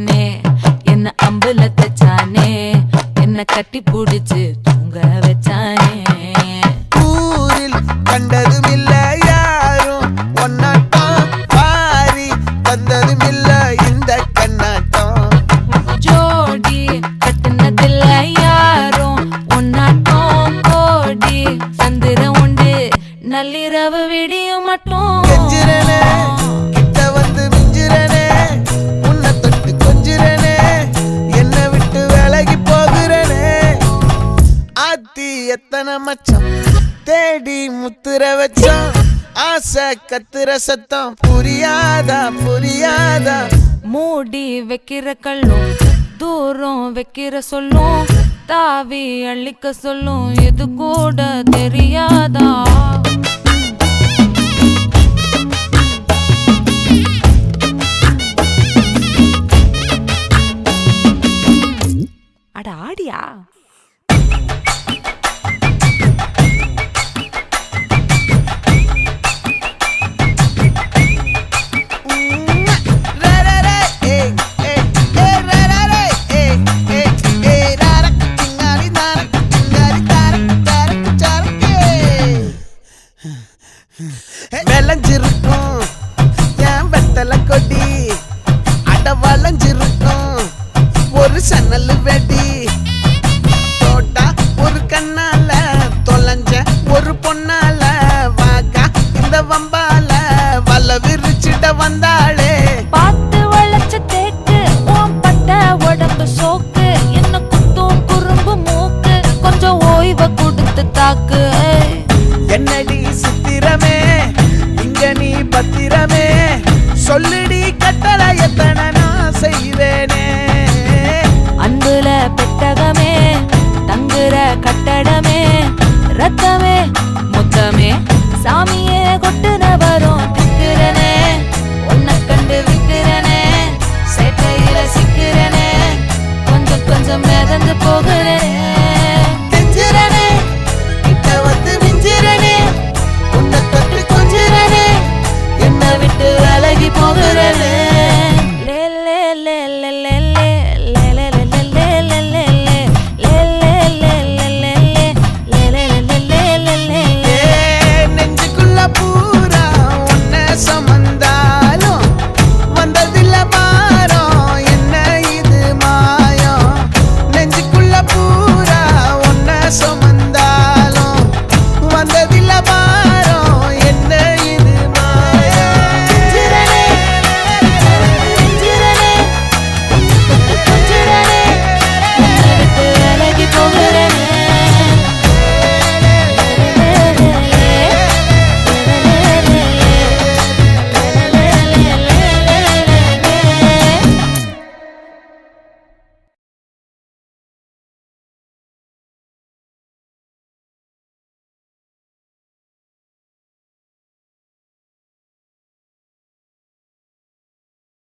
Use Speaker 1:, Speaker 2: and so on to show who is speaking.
Speaker 1: வச்சானே என்ன அம்புல தச்சானே என்ன கட்டி புடிச்சு தூங்க வச்சானே
Speaker 2: ஊரில் கண்டதும் இல்ல யாரும் ஒன்னாட்டம் பாரி வந்ததும் இல்ல இந்த கண்ணாட்டம்
Speaker 1: ஜோடி கட்டுனதில்ல யாரும் ஒன்னாட்டம் கோடி சந்திரம் உண்டு நள்ளிரவு விடியும் மட்டும்
Speaker 2: கெஞ்சிரனே கிட்ட வந்து மிஞ்சிரனே உன்னை தொட்டு கொஞ்சிரனே என்னை விட்டு விலகி போகிறனே ஆத்தி எத்தனை மச்சம் தேடி முத்துற வச்சோம் ஆசை கத்துற சத்தம் புரியாதா புரியாதா
Speaker 1: மூடி வைக்கிற கல்லும் தூரம் வைக்கிற சொல்லும் தாவி அள்ளிக்க சொல்லும் இது கூட தெரியாதா அட ஆடியா
Speaker 2: விளைஞ்சிருக்கும் என் வெத்தலை கொடி அட வளைஞ்சிருக்கும் ஒரு சன்னல் வெடி தோட்டா ஒரு கண்ணால தொலைஞ்ச ஒரு பொண்ணால வாக்கா இந்த வம்பால வல விரிச்சிட வந்தாளே
Speaker 1: பார்த்து வளைச்ச தேக்கு ஓம் பட்ட உடம்பு சோக்கு என்ன குத்தும் குறும்பு மூக்கு கொஞ்சம் ஓய்வை கொடுத்து தாக்கு
Speaker 2: என்னடி சித்திரமே இங்க நீ பத்திரமே சொல்லுடி கட்டளை எத்தனை நான் செய்வேனே
Speaker 1: அன்புல பெட்டகமே தங்குற கட்டடமே ரத்தமே முத்தமே சாமியே கொட்டுன வரும் திக்கிறனே உன்னை கண்டு விக்கிறனே சேட்டையில சிக்கிறனே கொஞ்சம் கொஞ்சம் மிதந்து போக